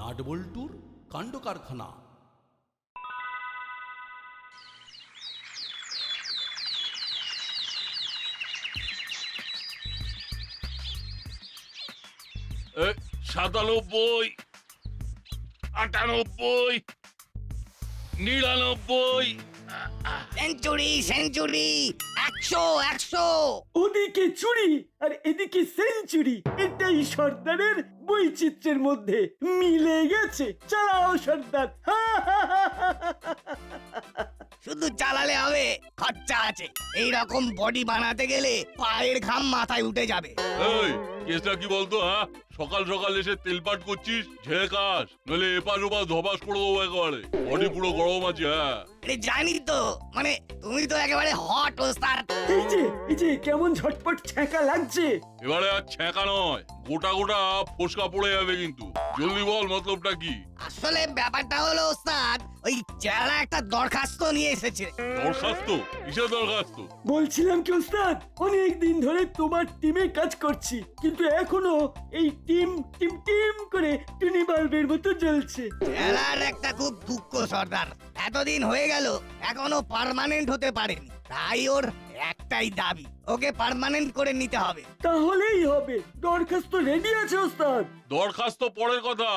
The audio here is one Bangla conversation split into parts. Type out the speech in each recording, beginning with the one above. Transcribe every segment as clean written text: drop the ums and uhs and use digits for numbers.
নাটবল্টুর কাণ্ড কারখানা। সাতানব্বই, 98, 99। Century century, 100 100। ওদিকে চুরি আর এদিকে সেঞ্চুরি, এটাই সর্দারের বৈচিত্র্যের মধ্যে মিলে গেছে। চালাও সর্দার। শুধু চালালে হবে, খরচা আছে। এই রকম বডি বানাতে গেলে পায়ের ঘাম মাথায় উঠে যাবে। এই কেসটা কি বলতো? হ্যাঁ, সকাল সকাল এসে তেলপাট করছিস, ঝেড়ে খাস, নইলে এপাশ ওপাশ ধবাস করে দেবো একেবারে। বডি পুরো গরম আছে। হ্যাঁ আরে জানি তো, মানে তুমি তো একেবারে হট ওস্তাদ। এই যে কেমন ঝটপট ছ্যাঁকা লাগছে। এবারে আর ছ্যাঁকা নয়, গোটা গোটা ফোসকা পড়ে যাবে কিন্তু। জলদি বল মতলবটা কি? আসলে ব্যাপারটা হলো ওস্তাদ, ওই চেলা একটা দরখাস্ত নিয়ে এসেছে। দরখাস্ত? কিসের দরখাস্ত? বলছিলাম কি ওস্তাদ, অনেক দিন ধরে তোমার টিমে কাজ করছি, কিন্তু এখনো এই টিম টিম টিম করে টুনি বাল্বের মতো জ্বলছে। চেলার একটা খুব দুঃখ সর্দার, এতদিন হয়ে গেল এখনো পার্মানেন্ট হতে পারেনি। তাই ওর একটাই দাবি, ওকে পার্মানেন্ট করে নিতে হবে। তাহলেই হবে। দরখাস্ত রেডি আছে ওস্তাদ। দরখাস্ত পরের কথা,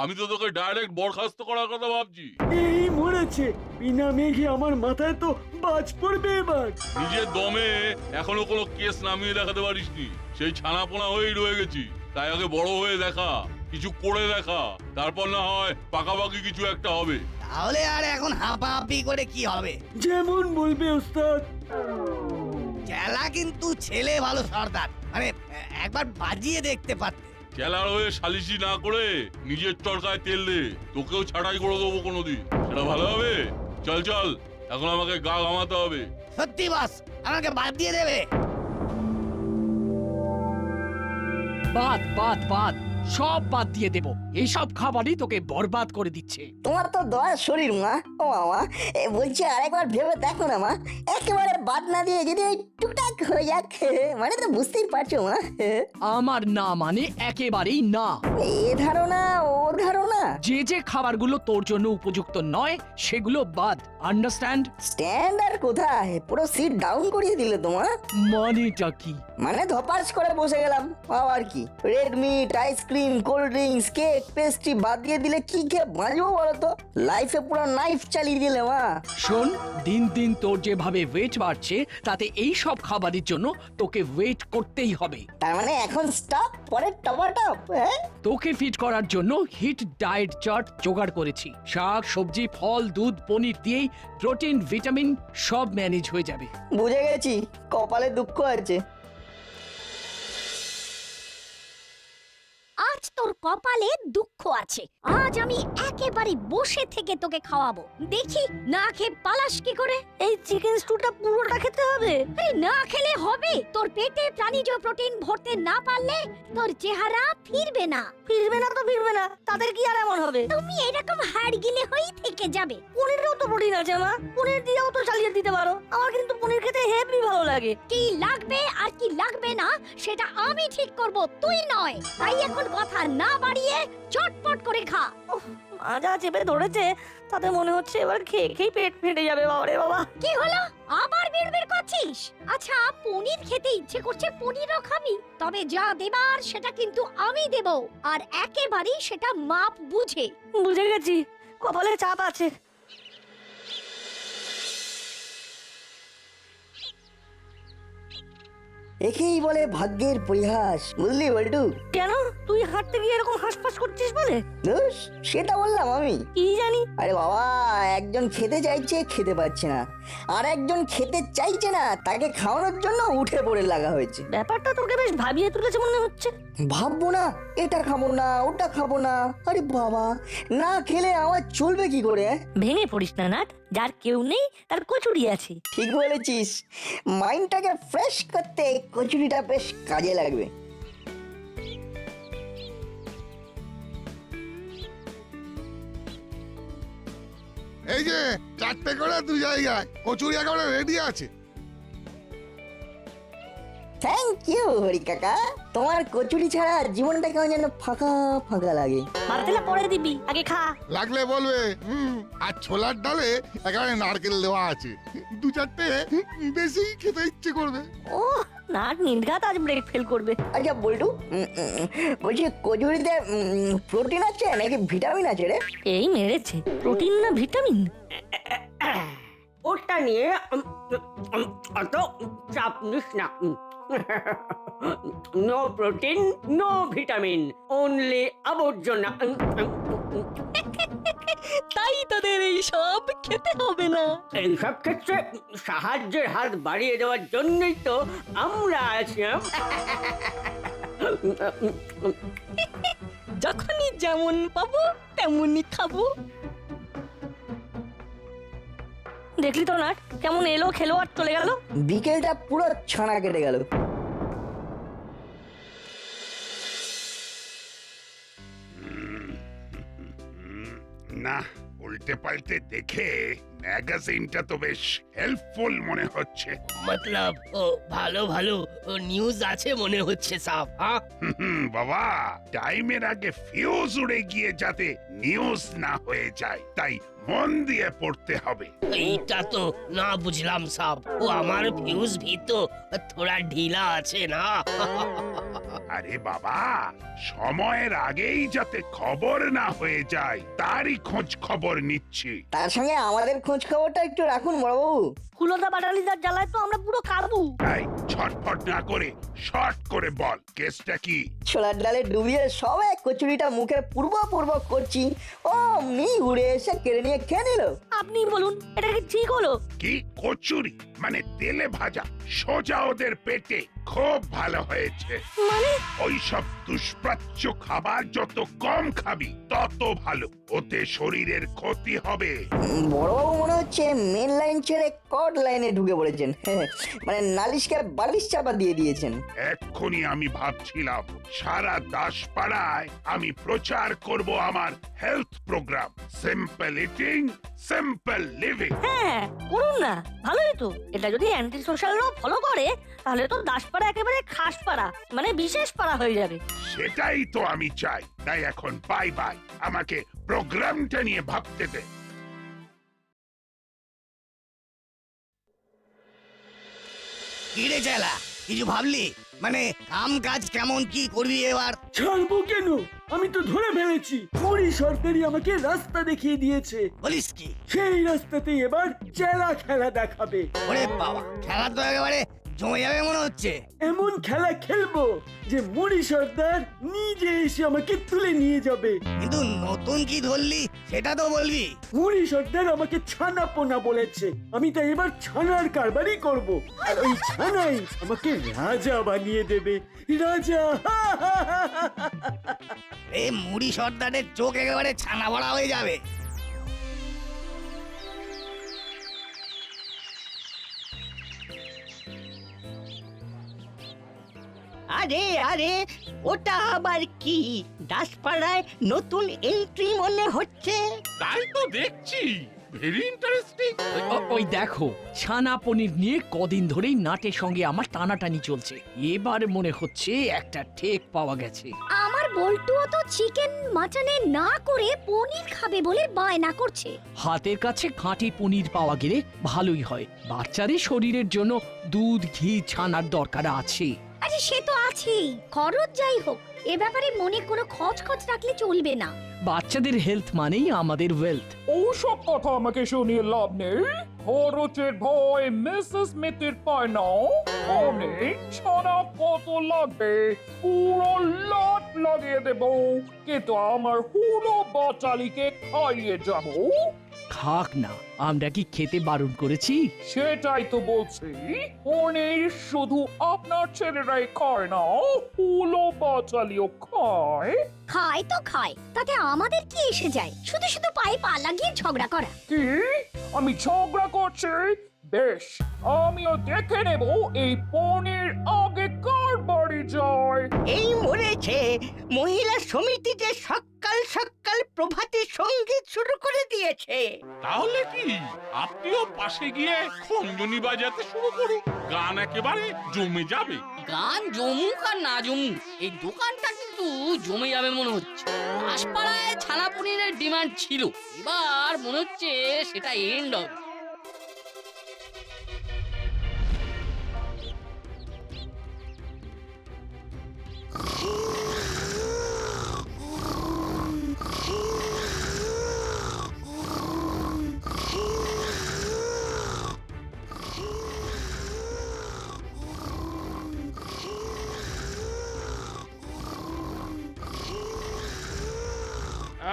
আমি তো তোকে ডাইরেক্ট বরখাস্ত করার কথা ভাবছি। এই মরেছে, বিনা মেঘে আমার মাথায় তো বাজ পড়বে এবার। নিজের দমে এখনো কোনো কেস নামিয়ে দেখাতে পারিসনি, সেই ছানাপোনা হয়েই রয়ে গেছি। তাই আগে বড় হয়ে দেখা, কিছু করে দেখা, তারপর না হয় পাকাপাকি কিছু একটা হবে। তাহলে আর এখন হাঁপাহাঁপি করে কি হবে? যেমন বলবে ওস্তাদ। চেলা কিন্তু ছেলে ভালো সর্দার, মানে একবার বাজিয়ে দেখতে পারতে। চেলার হয়ে সালিশি না করে নিজের চরকায় তেল দে, তোকেও ছাড়াই করে দেবো কোনোদিন। সেটা ভালো হবে। চল চল, এখন আমাকে গা ঘামাতে হবে। সত্যি বস, আমাকে বাদ দিয়ে দেবে? বাদ বাদ বাদ, সব বাদ দিয়ে দেব। এইসব খাবারই তোকে বরবাদ করে দিচ্ছে। তোমার তো দয়ার শরীর মা। ও মামা, বলছি আরেকবার ভেবে দেখো না মা, একেবারে বাদ না দিয়ে যদি ওই টুকটাক হয়ে যাক, মানে তো বুঝতেই পারছো মা। আমার না মানে একেবারেই না। এ ধারণা ও ধারণা। যে যে খাবারগুলো তোর জন্য উপযুক্ত নয় সেগুলো বাদ, আন্ডারস্ট্যান্ড? স্ট্যান্ড আর কোথায়, পুরো সিট ডাউন করিয়ে দিলে তোমার। মানেটা কি? মানে ধপাস করে বসে গেলাম। আবার কি, red meat, ice cream, cold drinks, cake, pastry বাদ দিয়ে দিলে কি খেয়ে বাঁচবো বলো তো? লাইফে পুরো নাইফ চালিয়ে দিলে মা। শোন, দিন দিন তোর যেভাবে ওয়েট বাড়ছে তাতে এই সব খাবারের জন্য তোকে ওয়েট করতেই হবে। তার মানে এখন স্টপ, পরে টপাটপ। হ্যাঁ, তোকে ফিট করার জন্য হিট ডায়েট চার্ট জোগাড় করেছি। শাক সবজি ফল দুধ পনির দিয়েই প্রোটিন ভিটামিন সব ম্যানেজ হয়ে যাবে। বুঝে গেছি, কপালে দুঃখ আছে। আজ তোর কপালে দুঃখ আছে। আজ আমি একেবারে বসে থেকে তোকে খাওয়াবো। দেখি না খেয়ে পালাস কি করে। এই চিকেন স্টুটা পুরোটা খেতে হবে। আরে না খেলে হবে, তোর পেটে প্রাণীজ প্রোটিন ভরতে না পারলে তোর চেহারা ফিরবে না। ফিরবে না তো ফিরবে না, তাদের কি আর এমন হবে? তুমি এরকম হাড় গিলে হয়েই থেকে যাবে। পনিরেও তো প্রোটিন আছে মা, পনির দিয়েও তো চালিয়ে দিতে পারো। আমার কিন্তু পনির খেতে হেভি ভালো লাগে। কি লাগবে আর কি লাগবে না সেটা আমি ঠিক করব, তুই নয়। তাই এখন কথা না বাড়িয়ে চটপট করে খা। মাজা চেপে ধরেছে, তাতে মনে হচ্ছে এবার খেয়ে খেয়ে পেট ফেটে যাবে। বাবারে বাবা, কি হলো, আবার বিড়বিড় করছিস? আচ্ছা, পনির খেতে ইচ্ছে করছে, পনিরও খাবি? তবে যা দেবার সেটা কিন্তু আমি দেব, আর একেবারেই সেটা মাপ বুঝে। বুঝে গেছি, কপালে চাপ আছে। একেই বলে ভাগ্যের পরিহাস, বুঝলি বল্টু? কেন, তুই হাঁটতে গিয়ে এরকম হাঁসফাঁস করছিস বলে? দোষ, সেটা বললাম আমি? কি জানি। আরে বাবা, একজন খেতে চাইছে, খেতে পাচ্ছে না, আর একজন খেতে চাইছে না, তাকে খাওয়ানোর জন্য উঠে পড়ে লাগা হয়েছে। ব্যাপারটা তোকে বেশ ভাবিয়ে তুলেছে মনে হচ্ছে। ভাববো না, এটা খাবো না, ওটা খাবো না। আরে বাবা, না খেলে আমার চলবে কি করে? ভেঙে পড়িস না নাট, যার কেউ নেই তার কচুরি আছে। ঠিক বলেছিস, মাইন্ডটাকে ফ্রেশ করতে কচুরিটা বেশ কাজে লাগবে। এই যে 4টে করে 2 জায়গায় কচুরি একেবারে রেডি আছে। থ্যাংক ইউ হরি কাকা। তোমার কচুরি ছাড়া জীবনটা কেমন যেন ফাঁকা ফাঁকা লাগে। মারতেলে পরে দিবি, আগে খা। লাগলে বলবে আর ছোলার ডালে একেবারে নারকেল দেওয়া আছে, দু চারটে বেশি খেতে ইচ্ছে করবে। ও নাক নির্ঘাত আজ ব্রেক ফেল করবে। আচ্ছা বল্টু, বলছি কচুরিতে প্রোটিন আছে নাকি ভিটামিন আছে রে? এই মেরেছে, প্রোটিন না ভিটামিন? ওটা নিয়ে অত চাপ নিস না। No protein, no vitamin, only আবর্জনা। তাই তোদের এই সব খেতে হবে না। এইসব ক্ষেত্রে সাহায্যের হাত বাড়িয়ে দেওয়ার জন্যই তো আমরা আছি। যখনই যেমন পাবো তেমনই খাবো। দেখলি তো নাট কেমন এলো, খেলো আর চলে গেল। বিকেলটা পুরো ছানা কেটে গেল। না, উল্টে পাল্টে দেখে ম্যাগাজিনটা তো বেশ হেল্পফুল মনে হচ্ছে। মতলব ও ভালো ভালো নিউজ আছে মনে হচ্ছে সাব। হ্যাঁ বাবা, টাইমের আগে ফিউজ উড়ে গিয়ে যাতে নিউজ না হয়ে যায়, তাই মন দিয়ে পড়তে হবে। এইটা তো না বুঝলাম সাব, ও আমার ফিউজ ভি তো থোড়া ঢিলা আছে না। আরে বাবা, সময়ের আগেই যাতে খবর না হয়ে যায় তারই খোঁজ খবর নিচ্ছি। তার সঙ্গে আমাদের খোঁজ খবরটা একটু রাখুন বড়বাবু। কুলদা বাটালিদার জ্বালায় তো আমরা পুরো কাবু। এই ছটফট না করে শর্ট করে বল, কেসটা কি? ছোলার ডালে ডুবিয়ে সবে কচুরিটা মুখে পূর্ব পূর্ব করছি, অমনি উড়ে এসে কেড়ে নিয়ে খেয়ে নিল। আপনি বলুন, এটা কি ঠিক হলো? কি কচুরি মানে তেলে ভাজা, সোজা ওদের পেটে। খুব ভালো হয়েছে। মানে ওই সব দুষ্প্রাচ্য খাবার যত কম খাবি তত ভালো, ওতে শরীরের ক্ষতি হবে। বড়বাবু মনে হচ্ছে মেন লাইন ছেড়ে কড লাইনে ঢুকে পড়েছেন। মানে নালিশকে বালিশ চাপা দিয়ে দিয়েছেন। এক্ষুনি আমি ভাবছিলাম সারা দাসপাড়ায় আমি প্রচার করব আমার health programme, simple eating simple living. হ্যাঁ করুন না, ভালোই তো। এটা যদি অ্যান্টি সোশ্যালরাও ফলো করে তাহলে তো দাসপাড়া একেবারে খাস পাড়া, মানে বিশেষ পাড়া হয়ে যাবে। সেটাই তো আমি চাই। তাই এখন বাই বাই, আমাকে প্রোগ্রামটা নিয়ে ভাবতে দে। কি রে চেলা, কিছু ভাবলি? মানে কাম কাজ কেমন কি করবি এবার? ছাড়বো কেন? আমি তো ধরে ফেলেছি। পুরি সরকারি আমাকে রাস্তা দেখিয়ে দিয়েছে। বলিস কি? সেই রাস্তাতেই এবার চেলা খেলা দেখাবে। ওরে বাবা, খেলা তো একেবারে জমে যাবে মনে হচ্ছে। এমন খেলা খেলবো যে মুড়ি সর্দার নিজে এসে আমাকে তুলে নিয়ে যাবে। কিন্তু নতুন কি ধরলি সেটা তো বলবি। মুড়ি সর্দার আমাকে ছানা পোনা বলেছে, আমি তাই এবার ছানার কারবারই করব। আর ওই ছানাই আমাকে রাজা বানিয়ে দেবে। রাজা! এই মুড়ি সর্দারের চোখ একেবারে ছানা ভরা হয়ে যাবে। আরে আরে, ওটা আবার কি? দাসপাড়ায় নতুন এন্ট্রি মনে হচ্ছে। তাই তো দেখছি, ভেরি ইন্টারেস্টিং। ওই দেখো, ছানা পনির নিয়ে কদিন ধরেই নাটের সঙ্গে আমার টানাটানি চলছে। এবার মনে হচ্ছে একটা ঠেক পাওয়া গেছে। আমার বল্টুও তো চিকেন মাটনে না করে পনির খাবে বলে বায়না করছে। হাতের কাছে খাঁটি পনির পাওয়া গেলে ভালোই হয়। বাচ্চাদের শরীরের জন্য দুধ, ঘি, ছানার দরকার আছে। আরে সে তো আছেই, খরচ যাই হোক, এ ব্যাপারে মনে কোনো খচ রাখলে চলবে না। বাচ্চাদের হেলথ মানেই আমাদের ওয়েলথ। ওসব কথা আমাকে শুনিয়ে লাভ নেই। খরচের ভয় মিসেস মিতির পায় না। অনেক ছানা কত লাগবে পুরো লট লাগিয়ে দেব, কিন্তু আমার হুলো বাচালিকে খাইয়ে যাব। খাক না, আমরা কি খেতে বারণ করেছি? সেটাই তো বলছি, পনির শুধু আপনার ছেলেরাই খায় না, হুলো বাচালিও খায়। খায় তো খায়, তাতে আমাদের কি এসে যায়? শুধু শুধু পায়ে পা লাগিয়ে ঝগড়া করা। কি আমি ঝগড়া করছি? বেশ, আমিও দেখে নেব এই পনির আগে কার বাড়ি যায়। এই মরেছে, মহিলা সমিতিতে সকাল সকাল প্রভাতে সঙ্গীত শুরু করে দিয়ে দিয়েছে। তাহলে কি আপনিও পাশে গিয়ে খঞ্জনি বাজাতে শুরু করুন, গান একেবারে জমে যাবে। গান জমুক আর না জমুক, এই দোকানটা কিন্তু জমে যাবে মনে হচ্ছে। দাসপাড়ায় ছানা পনিরের ডিমান্ড ছিল, এবার মনে হচ্ছে সেটা এন্ড হবে।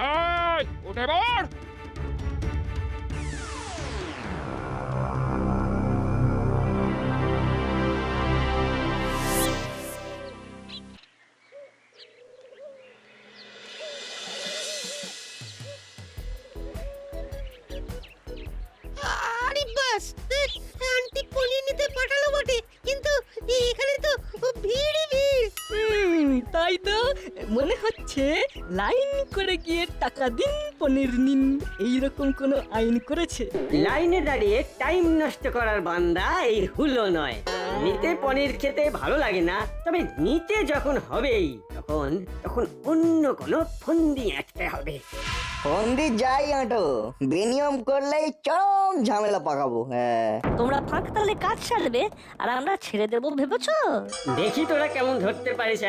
এই, উঠে পড়। আরে বাস, আন্টি পনির নিতে পাঠালো বটে, কিন্তু এখানে তো ভিড়ই ভিড়। তাই তো মনে হচ্ছে লাইন করে গিয়ে টাকা দিন পনির নিন, এইরকম কোনো আইন করেছে। লাইনে দাঁড়িয়ে টাইম নষ্ট করার বান্দা এই হুলো নয়। নিতে পনির খেতে ভালো লাগে না, তবে নিতে যখন হবেই তখন তখন অন্য কোনো ফন্দি আঁটতে হবে। ফন্দি যাই আঁটো, বেনিয়ম করলেই চরম ঝামেলা পাকাবো। হ্যাঁ, তোমরা ফাঁক তালে কাজ সারবে আর আমরা ছেড়ে দেবো ভেবেছো? দেখি তোরা কেমন ধরতে পারিস।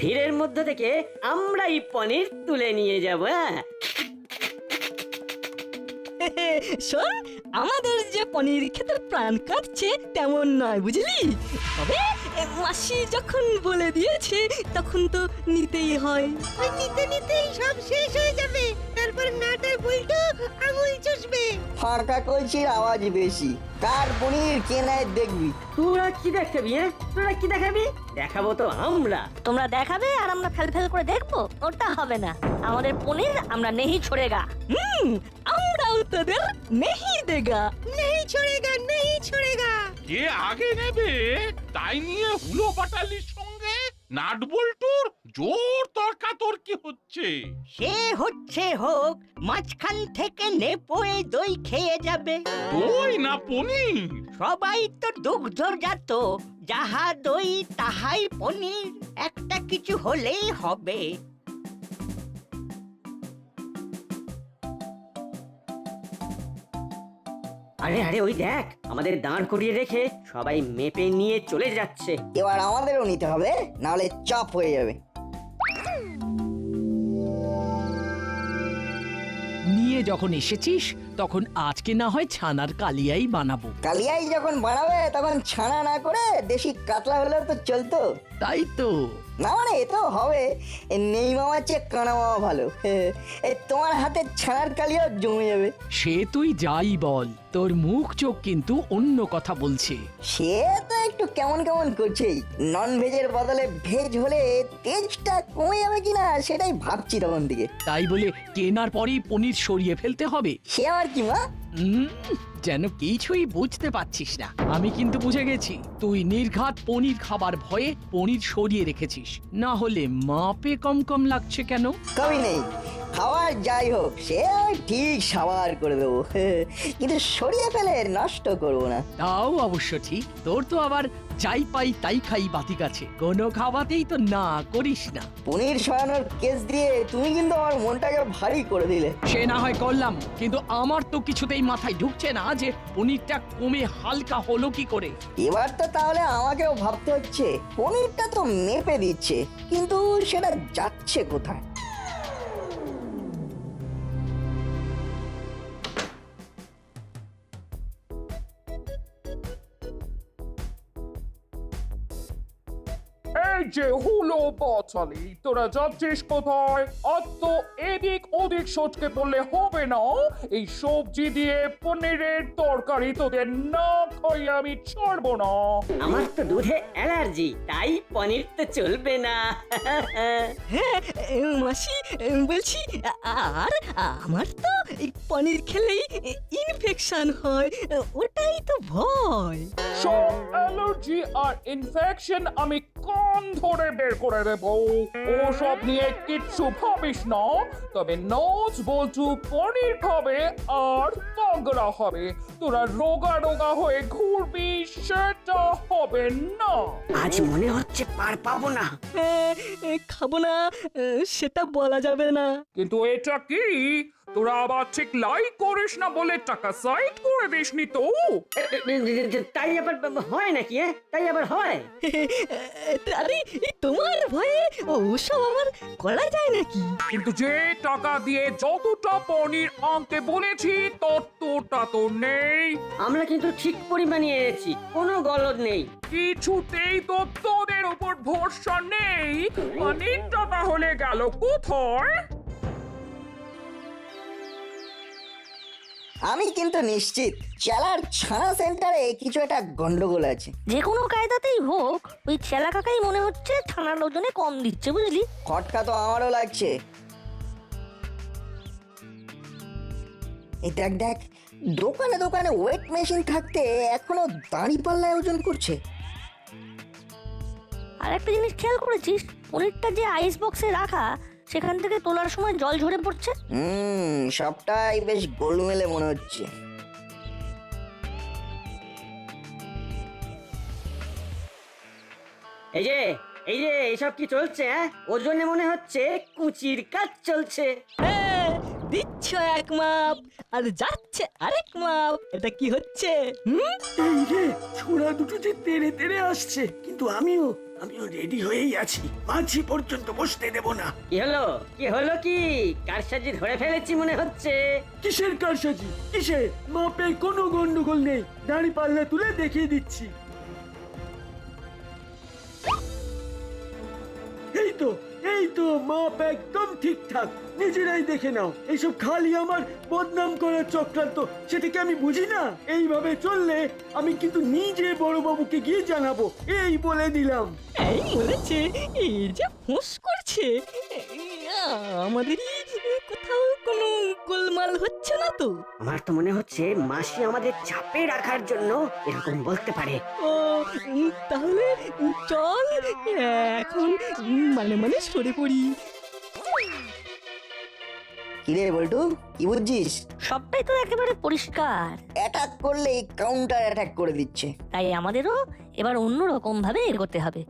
ভিড়ের মধ্যে থেকে আমরাই পনির তুলে নিয়ে যাব। শোন, আমাদের যে পনির খেতে প্রাণ কাটছে তেমন নয়, বুঝলি? তবে মাসি যখন বলে দিয়েছে তখন তো নিতেই হয়। নিতে নিতেই সব শেষ হয়ে যাবে, তারপর নাটার বল্টু আঙুল চুষবে। ফাঁকা কলসির আওয়াজ বেশি, কার পনির কেনায় দেখবি। তোরা কি দেখাবি? তোরা কি দেখাবি? দেখাবো তো আমরা। তোমরা দেখাবে আর আমরা ফেল ফেল করে দেখবো? ওটা হবে না। আমাদের পনির আমরা নেহি ছোড়েগা। আমরাও তোদের নেহি দেগা। নেহি ছোড়েগা, নেহি ছোড়েগা। কে আগে নেবে তাই নিয়ে হুলো পাটালির সঙ্গে নাট বল্টুর জোর তর্কাতর্কি হচ্ছে। সে হচ্ছে হোক, মাঝখান থেকে নেপোয়ে দই খেয়ে যাবে। দই না পনির? সবাই তো দুগ্ধজাত, যাহা দই তাহাই পনির, একটা কিছু হলেই হবে। আরে আরে ওই দেখ, আমাদের দাঁড় করিয়ে রেখে সবাই মেপে নিয়ে চলে যাচ্ছে। এবার আমাদেরও নিতে হবে, নাহলে চাপ হয়ে যাবে। নিয়ে যখন এসেছিস তখন আজকে না হয় ছানার কালিয়াই বানাবো। কালিয়াই যখন বানাবে তখন ছানা না করে দেশি কাতলা হলেও তো চলতো। তাই তো। না মানে এ তো হবে, নেই মামার চেয়ে কানা মামা ভালো। তোমার হাতে ছানার কালিয়াও জমে যাবে। সে তুই যাই বল, তোর মুখ চোখ কিন্তু অন্য কথা বলছে। সে তো একটু কেমন কেমন করছেই। নন ভেজের বদলে ভেজ হলে টেস্টটা কমে যাবে কিনা সেটাই ভাবছি তখন থেকে। তাই বলে কেনার পরেই পনির সরিয়ে ফেলতে হবে? সে আর কি মা, যেন কিছুই বুঝতে পারছিস না। আমি কিন্তু বুঝে গেছি, তুই নির্ঘাত পনির খাবার ভয়ে পনির সরিয়ে রেখেছিস। না হলে মাপে কম কম লাগছে কেন? কবি নেই, খাবার যাই হোক সে আমি ঠিক সাবার করে দেবো, কিন্তু সরিয়ে ফেলে নষ্ট করবো না। তাও অবশ্য ঠিক, তোর তো আবার যাই পাই তাই খাই বাতিক আছে, কোনো খাওয়াতেই তো না করিস না। পনির সরানোর কেস দিয়ে তুমি কিন্তু আমার মনটাকে ভারী করে দিলে। সে না হয় করলাম, কিন্তু আমার তো কিছুতেই মাথায় ঢুকছে না যে পনিরটা কমে হালকা হলো কি করে। এবার তো তাহলে আমাকেও ভাবতে হচ্ছে, পনিরটা তো মেপে দিচ্ছে কিন্তু সেটা যাচ্ছে কোথায়? এই যে হুলো পচালি, তোরা যাচ্ছিস কোথায়? আর তো এদিক ওদিক সটকে পড়লে হবে না। এই সবজি দিয়ে পনিরের তরকারি তোদের না খাই আমি ছাড়বো না। আমার তো দুধে অ্যালার্জি, তাই পনির তো চলবে না। হ্যাঁ মাসি, বলছি আর আমার তো এই পনির খেলেই ইনফেকশন হয়, ওটাই তো ভয়। সব অ্যালার্জি আর ইনফেকশন আমি কম কান ধরে বের করে দেব। ওসব নিয়ে কিচ্ছু ভাবিস না, তবে নাচ বলছু পনির খাবে আর তাগড়া হবে। তোরা রোগা রোগা হয়ে ঘুরবি সেটা হবে না। আজ মনে হচ্ছে পার পাবো না। খাবো না সেটা বলা যাবে না। কিন্তু এটা কি, তোরা আবার ঠিক লাইক করিস না বলে টাকা সাইড করে দিসনি তো? তাই আবার হয় নাকি? তাই আবার হয়? আরে তোমার ভয়ে ওসব আমার করা যায় নাকি? কিন্তু যে টাকা দিয়ে যতটা পনির আনতে বলেছি ততটা তো নেই। আমরা কিন্তু ঠিক পরিমাণে এনেছি, কোনো গলদ নেই। কিছুতেই তো তোদের উপর ভরসা নেই। পনিরটা তাহলে গেল কোথায়? আমি কিন্তু নিশ্চিত চেলার ছানা সেন্টারে কিছু একটা গন্ডগোল আছে। যে কোনো কায়দাতেই হোক ওই ছেলা কাকাই মনে হচ্ছে থানার ওজনে কম দিচ্ছে, বুঝলি? খটকা তো আমারও লাগছে। এই দেখ দেখ, দোকানে দোকানে ওয়েট মেশিন থাকতে এখনো দাঁড়ি পাল্লায় ওজন করছে। আর একটা জিনিস খেয়াল করেছিস, পনিরটা যে আইস বক্সে রাখা সেখান থেকে তোলার সময় জল ঝরে পড়ছে। সবটাই বেশ গোলমেলে মনে হচ্ছে। এই যে এইসব কি চলছে? ওজনে মনে হচ্ছে কুচির কাজ চলছে। দিচ্ছ এক মাপ আর যাচ্ছে আরেক মাপ, এটা কি হচ্ছে? এই রে, ছোড়া দুটো যে তেড়ে তেড়ে আসছে, কিন্তু আমিও রেডি হয়েই আছি। মাঝি পর্যন্ত বসতে দেব না। কি হলো কি কারসাজি ধরে ফেলেছি মনে হচ্ছে। কিসের কারসাজি? কিসের? মাপে কোনো গন্ডগোল নেই, দাঁড়ি পাল্লা তুলে দেখিয়ে দিচ্ছি। এই তো মাপ একদম ঠিকঠাক, নিজেরাই দেখে নাও। এইসব খালি আমার বদনাম করার চক্রান্ত, সেটাকে আমি বুঝি না? এইভাবে চললে আমি কিন্তু নিজে বড়বাবুকে গিয়ে জানাবো, এই বলে দিলাম। এই বলেছে, এই যে ফোঁস করছে, আমাদেরই কোথাও কোনো গোলমাল হচ্ছে না তো? আমার তো মনে হচ্ছে মাসি আমাদের চাপে রাখার জন্য এরকম বলতে পারে। ও তাহলে চল এখন মানে সরে পড়ি। কিরে বল্টু, কি বুঝছিস? সবটাই তো একেবারে পরিষ্কার। অ্যাটাক করলে কাউন্টার অ্যাটাক করে দিচ্ছে। তাই আমাদেরও এবার অন্য রকম ভাবে এগোতে হবে।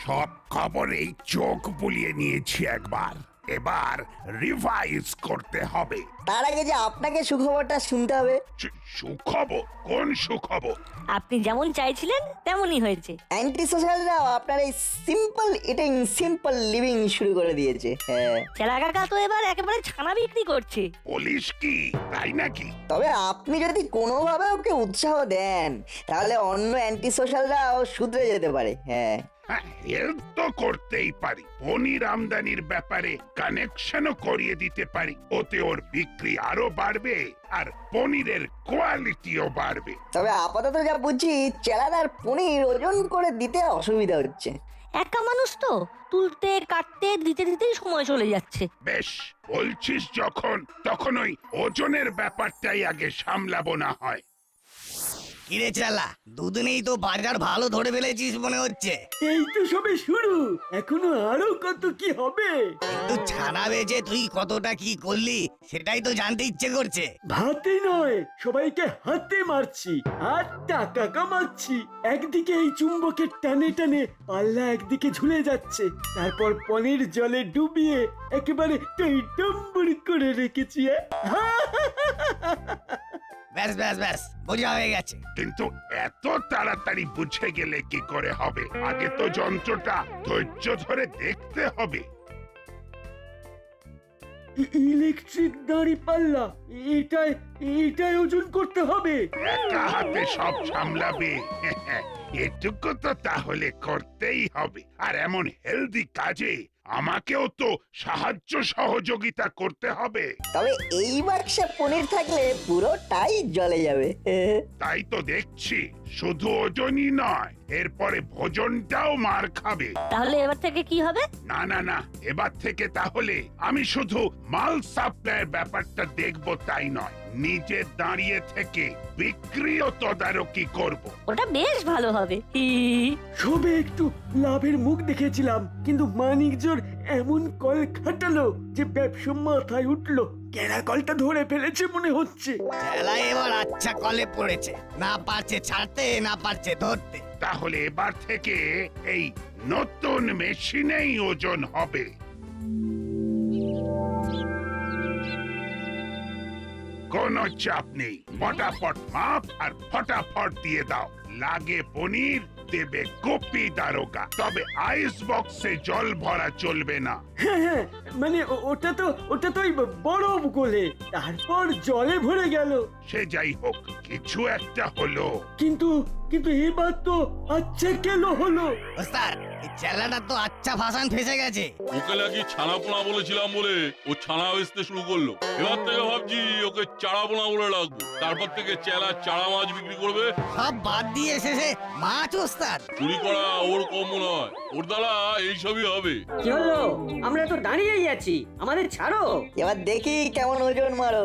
সব খবরেই চোখ বুলিয়ে নিয়েছি একবার, এবার রিভাইজ করতে হবে। তার আগে যে আপনাকে সুখবরটা শুনতে হবে। সুখবর? কোন সুখবর? আপনি যেমন চাইছিলেন তেমনই হয়েছে। অ্যান্টি সোশ্যালরাও আপনার এই সিম্পল ইটিং সিম্পল লিভিং শুরু করে দিয়েছে। হ্যাঁ, চেলা কাকা তো এবার একেবারে ছানা বিক্রি করছে। বলিস কি, তাই নাকি? তবে আপনি যদি কোনোভাবে ওকে উৎসাহ দেন তাহলে অন্য অ্যান্টি সোশ্যালরাও শুধরে যেতে পারে। হ্যাঁ, হেল্প তো করতেই পারি, পনির আমদানির ব্যাপারে কানেকশনও করিয়ে দিতে পারি। ওতে ওর বিক্রি আরো বাড়বে আর পনিরের কোয়ালিটিও বাড়বে। তবে আপাতত যা বুঝছি চেলাদার পনির ওজন করে দিতে অসুবিধা হচ্ছে। একা মানুষ তো, তুলতে কাটতে দিতে দিতেই সময় চলে যাচ্ছে। বেশ, বলছিস যখন, তখন ওই ওজনের ব্যাপারটাই আগে সামলাবো না হয়। কিরে চালা, দুদিনেই তো বাজার ভালো ধরে ফেলেছিস মনে হচ্ছে। এই তো সবে শুরু, এখনো আরো কত কি হবে। কিন্তু ছানা বেচে তুই কতটা কি করলি সেটাই তো জানতে ইচ্ছে করছে। ভাতে নয়, সবাইকে হাতে মারছি আর টাকা কামাচ্ছি। একদিকে এই চুম্বকের টানে টানে পাল্লা একদিকে ঝুলে যাচ্ছে, তারপর পনির জলে ডুবিয়ে একেবারে টইটম্বর করে রেখেছি। ব্যাস ব্যাস ব্যাস, বোঝা হয়ে গেছে। কিন্তু এত তাড়াতাড়ি বুঝে গেলে কি করে হবে? আগে তো যন্ত্রটা ধৈর্য ধরে দেখতে হবে। ইলেকট্রিক দাঁড়ি পাল্লা, এটাই ওজন করতে হবে। একা হাতে সব সামলাবে? এটুকু তো তাহলে করতেই হবে। আর এমন হেলদি কাজে আমাকেও তো সাহায্য সহযোগিতা করতে হবে। তবে এই বাক্সে পনির থাকলে পুরোটাই জ্বলে যাবে। তাই তো দেখছি, শুধু ওজনই নয়, এরপরে ভোজনটাও মার খাবে। তাহলে এবার থেকে কি হবে? না না না, এবার থেকে তাহলে আমি শুধু মাল সাপ্লাইয়ের ব্যাপারটা দেখব তাই নয়, নিজে দাঁড়িয়ে থেকে বিক্রিও তদারকি করব। ওটা বেশ ভালো হবে। সবে একটু লাভের মুখ দেখেছিলাম, কিন্তু মানিকজোর এমন কল খাটালো যে ব্যবসা মাথায় উঠলো। কেনা কলটা ধরে ফেলেছে মনে হচ্ছে। চেলা এবার আচ্ছা কলে পড়েছে, না পারছে ছাড়তে, না পারছে ধরতে। তাহলে এবার থেকে এই নতুন মেশিনেই ওজন হবে। কোনো চাপ নেই, ফটাফট মাপ আর ফটাফট দিয়ে দাও। লাগে পনির, দেবে গোপী দারোগা, তবে আইস বক্সে জল ভরা চলবে না। হ্যাঁ হ্যাঁ, মানে ওটা তো ওই বরফ গোলে, তারপর জলে ভরে গেল। সে যাই হোক, কিছু একটা হলো। কিন্তু এবার তো আচ্ছা কেন হলো? ওস্তাদ, এই চেলাটা তো আচ্ছা ভাষণ ফেসে গেছে। ওকে নাকি ছানাপোনা বলেছিলাম বলে ও ছানা বেচতে শুরু করলো। এবার থেকে ভাবছি ওকে চারাপোনা বলে রাখবো। তারপর থেকে চেলা চারা মাছ বিক্রি করবে। সব বাদ দিয়ে শেষে মাছ ওস্তাদ। চুরি করা ওর কম মনে হয়, ওর দ্বারা এইসবই হবে। কি হলো? আমরা তো দাঁড়িয়েই আছি, আমাদের ছাড়ো। এবার দেখি কেমন ওজন মারো।